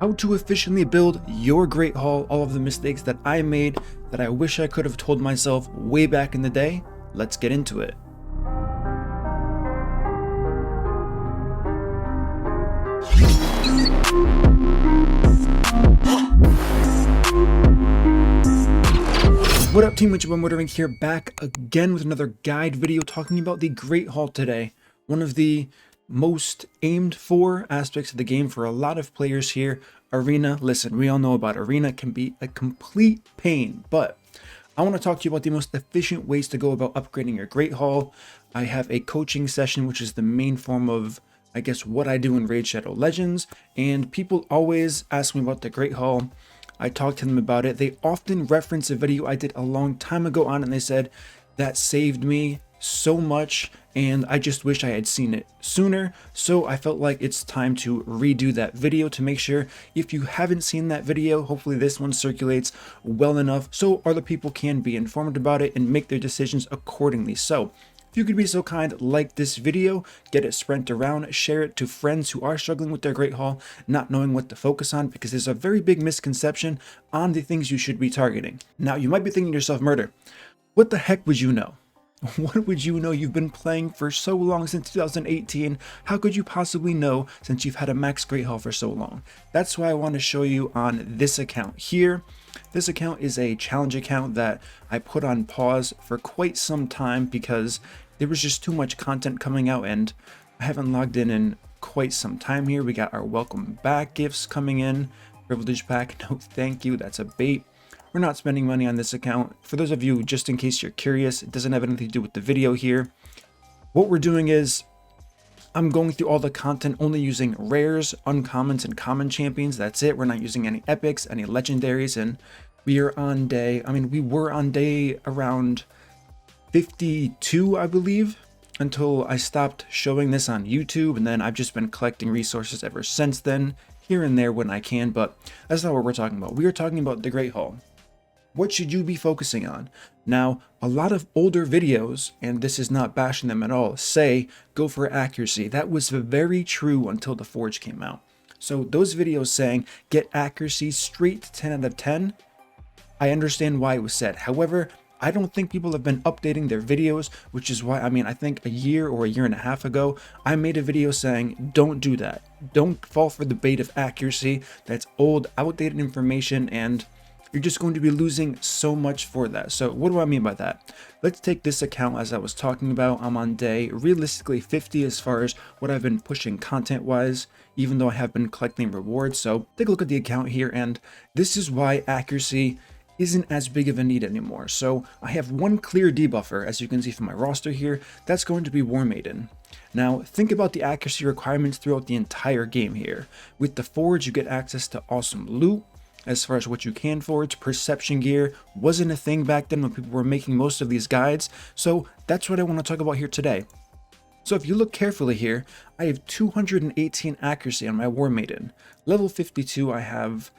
How to efficiently build your Great Hall, all of the mistakes that I made that I wish I could have told myself way back in the day. Let's get into it. What up team, it's your boy MurderInc here, back again with another guide video talking about the Great Hall today. One of the most aimed for aspects of the game for a lot of players here. Arena, listen, we all know about Arena, can be a complete pain, but I want to talk to you about the most efficient ways to go about upgrading your Great Hall. I have a coaching session, which is the main form of, I guess, what I do in Raid Shadow Legends, and people always ask me about the Great Hall. I talk to them about it. They often reference a video I did a long time ago on, and they said that saved me so much and I just wish I had seen it sooner. So I felt like it's time to redo that video to make sure if you haven't seen that video, hopefully this one circulates well enough so other people can be informed about it and make their decisions accordingly. So if you could be so kind, like this video, get it spread around, share it to friends who are struggling with their Great Hall, not knowing what to focus on, because there's a very big misconception on the things you should be targeting. Now, you might be thinking to yourself, Murder, what the heck would you know? What would you know? You've been playing for so long, since 2018. How could you possibly know since you've had a max Great Hall for so long? That's why I want to show you on this account here. This account is a challenge account that I put on pause for quite some time because there was just too much content coming out and I haven't logged in quite some time here. We got our welcome back gifts coming in. Privilege pack, no thank you, that's a bait. We're not spending money on this account. For those of you, just in case you're curious, it doesn't have anything to do with the video here. What we're doing is I'm going through all the content only using rares, uncommons, and common champions. That's it. We're not using any epics, any legendaries, and we are on day, we were on day around 52, I believe, until I stopped showing this on YouTube, and then I've just been collecting resources ever since then, here and there when I can, but that's not what we're talking about. We are talking about the Great Hall. What should you be focusing on? Now, a lot of older videos, and this is not bashing them at all, say go for accuracy. That was very true until the Forge came out. So those videos saying get accuracy straight to 10 out of 10, I understand why it was said. However, I don't think people have been updating their videos, which is why, I think a year or a year and a half ago, I made a video saying, don't do that. Don't fall for the bait of accuracy. That's old, outdated information, and you're just going to be losing so much for that. So what do I mean by that? Let's take this account as I was talking about. I'm on day realistically 50 as far as what I've been pushing content wise, even though I have been collecting rewards. So take a look at the account here, and this is why accuracy isn't as big of a need anymore. So I have one clear debuffer, as you can see from my roster here, that's going to be War Maiden. Now think about the accuracy requirements throughout the entire game here. With the Forge, you get access to awesome loot. As far as what you can forge, perception gear wasn't a thing back then when people were making most of these guides. So that's what I want to talk about here today. So if you look carefully here, I have 218 accuracy on my War Maiden. Level 52, I have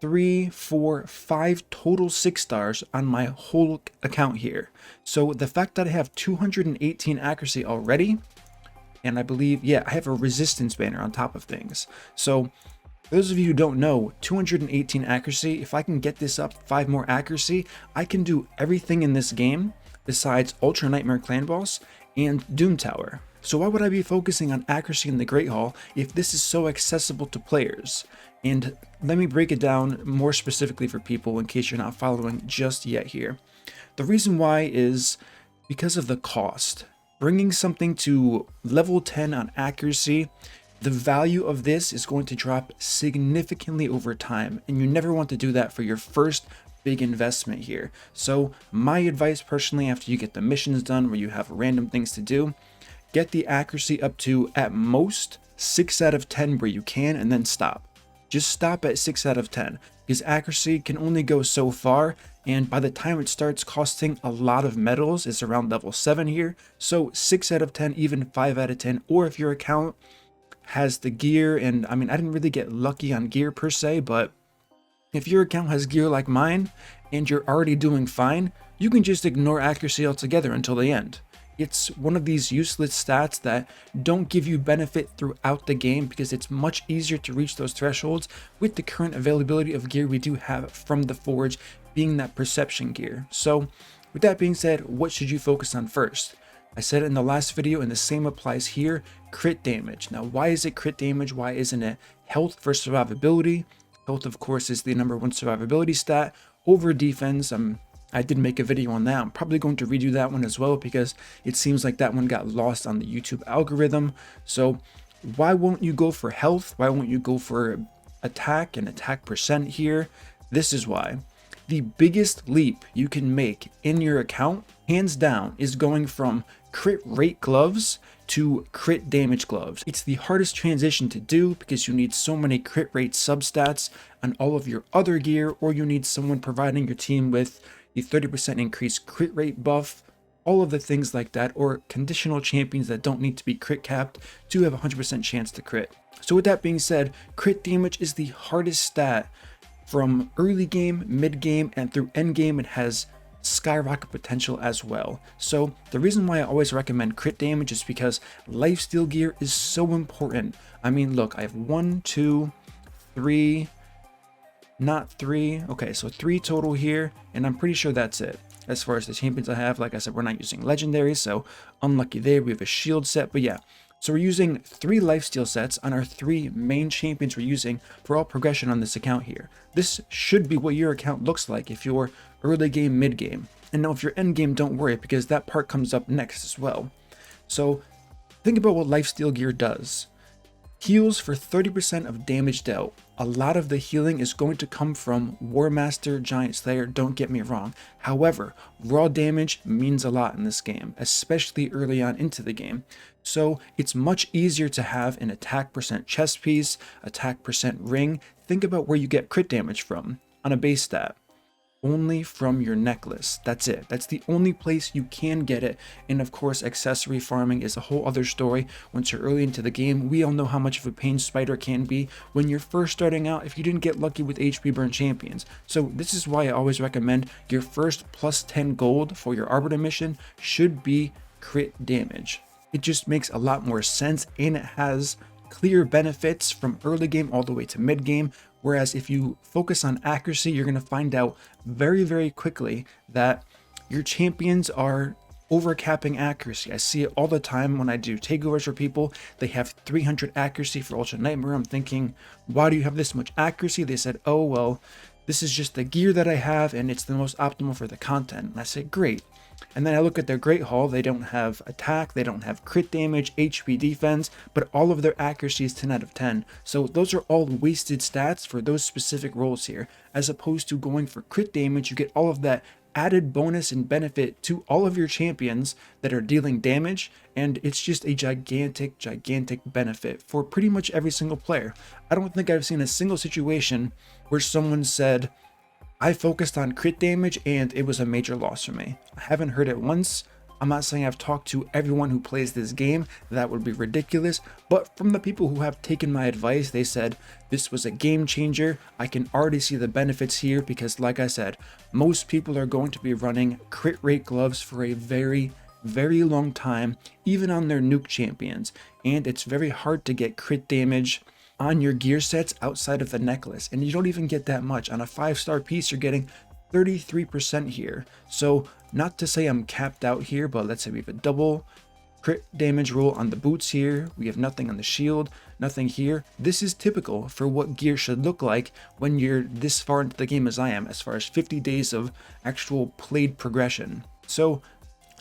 3, 4, 5 total 6 stars on my whole account here. So the fact that I have 218 accuracy already, and I believe, yeah, I have a resistance banner on top of things. So for those of you who don't know, 218 accuracy, if I can get this up 5 more accuracy, I can do everything in this game besides Ultra Nightmare Clan Boss and Doom Tower. So why would I be focusing on accuracy in the Great Hall if this is so accessible to players? And let me break it down more specifically for people in case you're not following just yet here. The reason why is because of the cost. Bringing something to level 10 on accuracy, the value of this is going to drop significantly over time, and you never want to do that for your first big investment here. So my advice personally, after you get the missions done where you have random things to do, get the accuracy up to at most 6 out of 10 where you can, and then stop. Just stop at 6 out of 10 because accuracy can only go so far, and by the time it starts costing a lot of medals, it's around level 7 here. So 6 out of 10, even 5 out of 10, or if your account has the gear, and I didn't really get lucky on gear per se, but if your account has gear like mine and you're already doing fine, you can just ignore accuracy altogether until the end. It's one of these useless stats that don't give you benefit throughout the game because it's much easier to reach those thresholds with the current availability of gear we do have from the Forge, being that perception gear. So with that being said, what should you focus on first? I said it in the last video, and the same applies here: crit damage. Now, why is it crit damage? Why isn't it health for survivability? Health, of course, is the #1 survivability stat over defense. I did make a video on that. I'm probably going to redo that one as well because it seems like that one got lost on the YouTube algorithm. So why won't you go for health? Why won't you go for attack and attack percent here? This is why. The biggest leap you can make in your account, hands down, is going from crit rate gloves to crit damage gloves. It's the hardest transition to do because you need so many crit rate substats on all of your other gear, or you need someone providing your team with the 30% increased crit rate buff, all of the things like that, or conditional champions that don't need to be crit capped to have a 100% chance to crit. So with that being said, crit damage is the hardest stat from early game, mid game, and through end game. It has skyrocket potential as well. So the reason why I always recommend crit damage is because lifesteal gear is so important. I mean, look, I have 1, 2, 3, not 3. Okay, so 3 total here, and I'm pretty sure that's it. As far as the champions I have, like I said, we're not using legendaries, so unlucky there. We have a shield set, but yeah. So we're using 3 lifesteal sets on our 3 main champions we're using for all progression on this account here. This should be what your account looks like if you're early game, mid game. And now if you're end game, don't worry, because that part comes up next as well. So think about what lifesteal gear does. Heals for 30% of damage dealt. A lot of the healing is going to come from War Master, Giant Slayer, don't get me wrong. However, raw damage means a lot in this game, especially early on into the game. So it's much easier to have an attack percent chest piece, attack percent ring. Think about where you get crit damage from on a base stat. Only from your necklace. That's it. That's the only place you can get it. And of course, accessory farming is a whole other story. Once you're early into the game, we all know how much of a pain Spider can be when you're first starting out if you didn't get lucky with HP burn champions. So this is why I always recommend your first plus 10 gold for your Arbiter mission should be crit damage. It just makes a lot more sense, and it has clear benefits from early game all the way to mid game. Whereas if you focus on accuracy, you're going to find out very, very quickly that your champions are overcapping accuracy. I see it all the time when I do takeovers for people. They have 300 accuracy for Ultra Nightmare. I'm thinking, why do you have this much accuracy? They said, oh, well, this is just the gear that I have and it's the most optimal for the content. And I said, great. And then I look at their Great Hall. They don't have attack, they don't have crit damage, HP defense, but all of their accuracy is 10 out of 10. So those are all wasted stats for those specific roles here. As opposed to going for crit damage, you get all of that added bonus and benefit to all of your champions that are dealing damage, and it's just a gigantic benefit for pretty much every single player. I don't think I've seen a single situation where someone said, I focused on crit damage and it was a major loss for me. I haven't heard it once. I'm not saying I've talked to everyone who plays this game, that would be ridiculous, but from the people who have taken my advice, they said this was a game changer. I can already see the benefits here because, like I said, most people are going to be running crit rate gloves for a very long time, even on their nuke champions, and it's very hard to get crit damage on your gear sets outside of the necklace, and you don't even get that much. On a 5-star piece, you're getting 33% here. So not to say I'm capped out here, but let's say we have a double crit damage roll on the boots here. We have nothing on the shield, nothing here. This is typical for what gear should look like when you're this far into the game as I am, as far as 50 days of actual played progression. So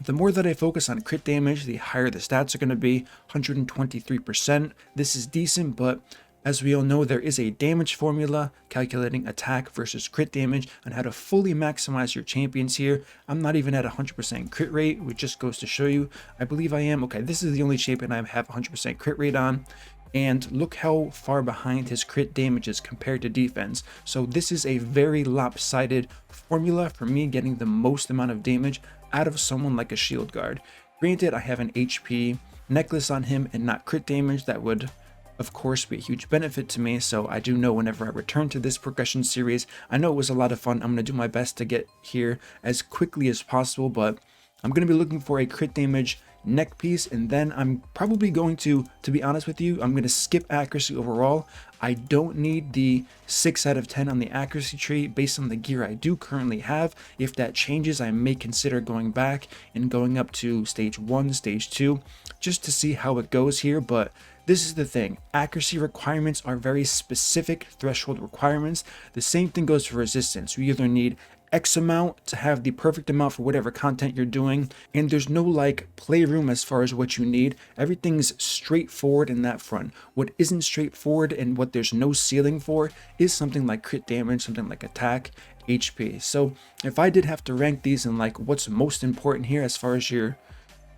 the more that I focus on crit damage, the higher the stats are going to be. 123%. This is decent, but as we all know, there is a damage formula calculating attack versus crit damage and how to fully maximize your champions here. I'm not even at 100% crit rate, which just goes to show you. I believe I am. Okay, this is the only champion I have 100% crit rate on. And look how far behind his crit damage is compared to defense. So this is a very lopsided formula for me getting the most amount of damage out of someone like a shield guard. Granted, I have an HP necklace on him and not crit damage. That would of course be a huge benefit to me, so I do know whenever I return to this progression series, I know it was a lot of fun. I'm going to do my best to get here as quickly as possible, but I'm going to be looking for a crit damage neck piece, and then I'm probably going to be honest with you, I'm going to skip accuracy overall. I don't need the 6 out of 10 on the accuracy tree based on the gear I do currently have. If that changes, I may consider going back and going up to stage 1, stage 2, just to see how it goes here. But this is the thing, accuracy requirements are very specific threshold requirements. The same thing goes for resistance. You either need X amount to have the perfect amount for whatever content you're doing, and there's no like playroom as far as what you need. Everything's straightforward in that front. What isn't straightforward and what there's no ceiling for is something like crit damage, something like attack, HP. So if I did have to rank these and like what's most important here as far as your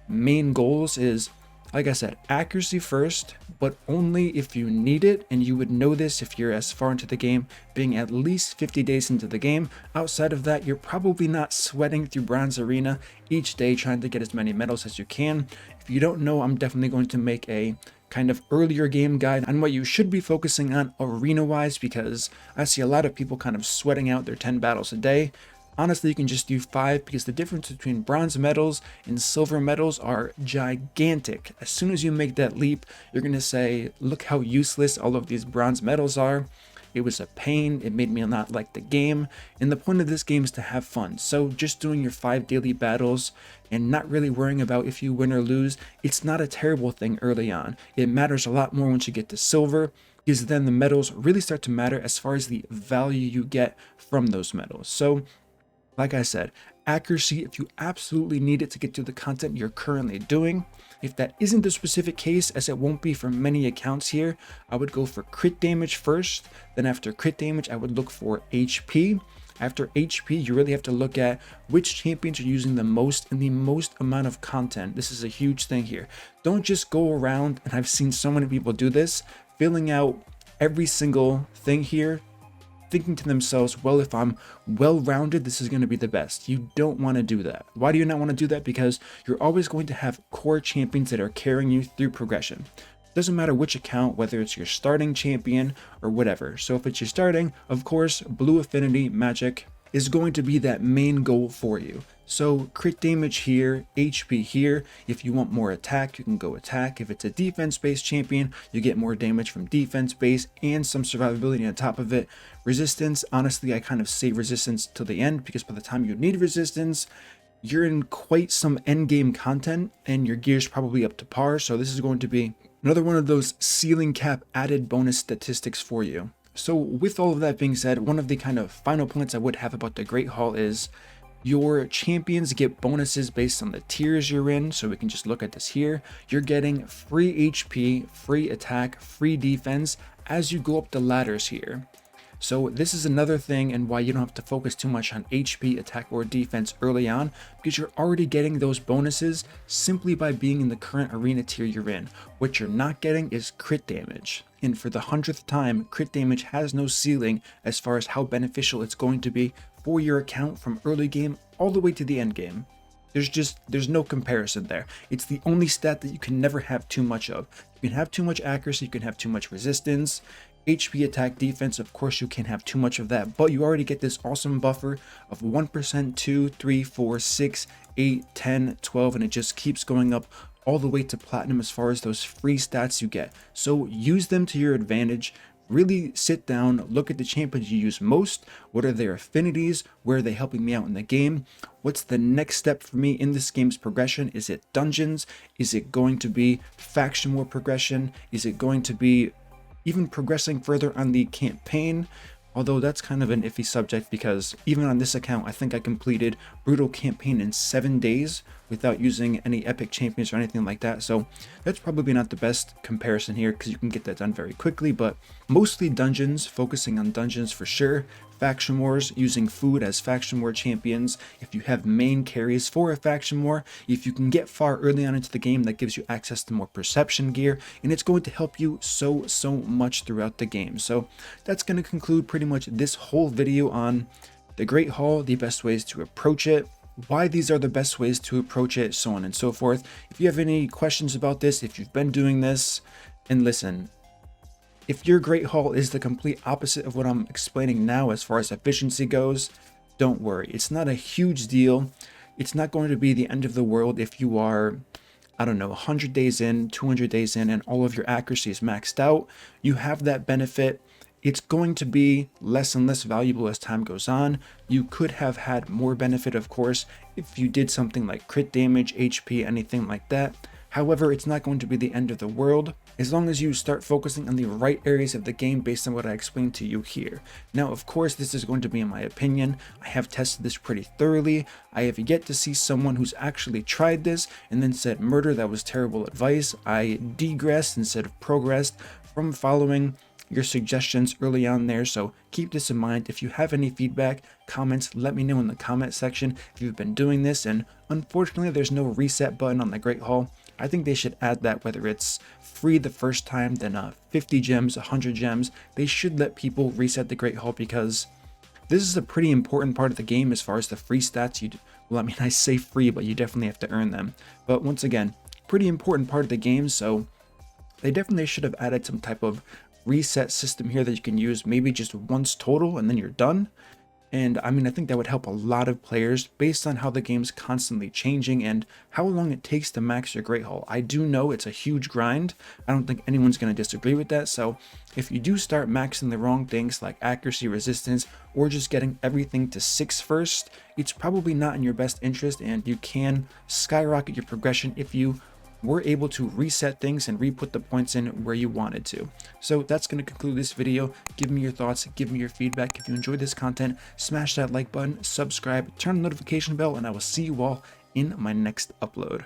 main goals is, like I said, accuracy first, but only if you need it, and you would know this if you're as far into the game, being at least 50 days into the game. Outside of that, you're probably not sweating through Bronze Arena each day trying to get as many medals as you can. If you don't know, I'm definitely going to make a kind of earlier game guide on what you should be focusing on arena-wise, because I see a lot of people kind of sweating out their 10 battles a day. Honestly, you can just do 5 because the difference between bronze medals and silver medals are gigantic. As soon as you make that leap, you're going to say, look how useless all of these bronze medals are. It was a pain. It made me not like the game. And the point of this game is to have fun. So just doing your 5 daily battles and not really worrying about if you win or lose, it's not a terrible thing early on. It matters a lot more once you get to silver, because then the medals really start to matter as far as the value you get from those medals. So like I said, accuracy if you absolutely need it to get to the content you're currently doing. If that isn't the specific case, as it won't be for many accounts here, I would go for crit damage first. Then after crit damage, I would look for HP. After HP, you really have to look at which champions are using the most and the most amount of content. This is a huge thing here. Don't just go around, and I've seen so many people do this, filling out every single thing here, thinking to themselves, well, if I'm well-rounded, this is going to be the best. You don't want to do that. Why do you not want to do that? Because you're always going to have core champions that are carrying you through progression. Doesn't matter which account, whether it's your starting champion or whatever. So if it's your starting, of course, blue affinity magic is going to be that main goal for you. So crit damage here, HP here. If you want more attack, you can go attack. If it's a defense-based champion, you get more damage from defense-based and some survivability on top of it. Resistance, honestly, I kind of save resistance till the end, because by the time you need resistance, you're in quite some end game content and your gear's probably up to par. So this is going to be another one of those ceiling cap added bonus statistics for you. So with all of that being said, one of the kind of final points I would have about the Great Hall is your champions get bonuses based on the tiers you're in. So we can just look at this here. You're getting free HP, free attack, free defense as you go up the ladders here. So this is another thing and why you don't have to focus too much on HP, attack, or defense early on, because you're already getting those bonuses simply by being in the current arena tier you're in. What you're not getting is crit damage. And for the 100th time, crit damage has no ceiling as far as how beneficial it's going to be for your account from early game all the way to the end game. There's no comparison there. It's the only stat that you can never have too much of. You can have too much accuracy, you can have too much resistance. HP, attack, defense, of course you can't have too much of that, but you already get this awesome buffer of 1%, 2, 3, 4, 6, 8, 10, 12, and it just keeps going up all the way to platinum as far as those free stats you get. So use them to your advantage. Really sit down, look at the champions you use most. What are their affinities? Where are they helping me out in the game? What's the next step for me in this game's progression? Is it dungeons? Is it going to be faction war progression? Is it going to be even progressing further on the campaign? Although that's kind of an iffy subject, because even on this account, I think I completed Brutal Campaign in 7 days without using any epic champions or anything like that. So that's probably not the best comparison here, because you can get that done very quickly, but mostly dungeons, focusing on dungeons for sure. Faction wars, using food as faction war champions. If you have main carries for a faction war, if you can get far early on into the game, that gives you access to more perception gear, and it's going to help you so much throughout the game. So that's going to conclude pretty much this whole video on the Great Hall, the best ways to approach it, why these are the best ways to approach it, so on and so forth. If you have any questions about this, if you've been doing this, and listen, if your Great Hall is the complete opposite of what I'm explaining now as far as efficiency goes, don't worry. It's not a huge deal. it's not going to be the end of the world if you are, I don't know, 100 days in, 200 days in, and all of your accuracy is maxed out. You have that benefit. It's going to be less and less valuable as time goes on. You could have had more benefit, of course, if you did something like crit damage, HP, anything like that. However, it's not going to be the end of the world as long as you start focusing on the right areas of the game based on what I explained to you here. Now, of course, this is going to be in my opinion. I have tested this pretty thoroughly. I have yet to see someone who's actually tried this and then said, "Murder, that was terrible advice." I degressed instead of progressed from following your suggestions early on there, so keep this in mind. If you have any feedback, comments, let me know in the comment section if you've been doing this. And unfortunately, there's no reset button on the Great Hall. I think they should add that, whether it's free the first time, then 50 gems, 100 gems. They should let people reset the Great Hall, because this is a pretty important part of the game as far as the free stats. Well, I mean, I say free, but you definitely have to earn them. But once again, pretty important part of the game, so they definitely should have added some type of reset system here that you can use maybe just once total and then you're done. And I mean, I think that would help a lot of players based on how the game's constantly changing and how long it takes to max your Great Hall. I do know it's a huge grind. I don't think anyone's going to disagree with that. So if you do start maxing the wrong things like accuracy, resistance, or just getting everything to 6 first, it's probably not in your best interest, and you can skyrocket your progression if you were able to reset things and re-put the points in where you wanted to. So that's going to conclude this video. Give me your thoughts, give me your feedback. If you enjoyed this content, smash that like button, subscribe, turn the notification bell, and I will see you all in my next upload.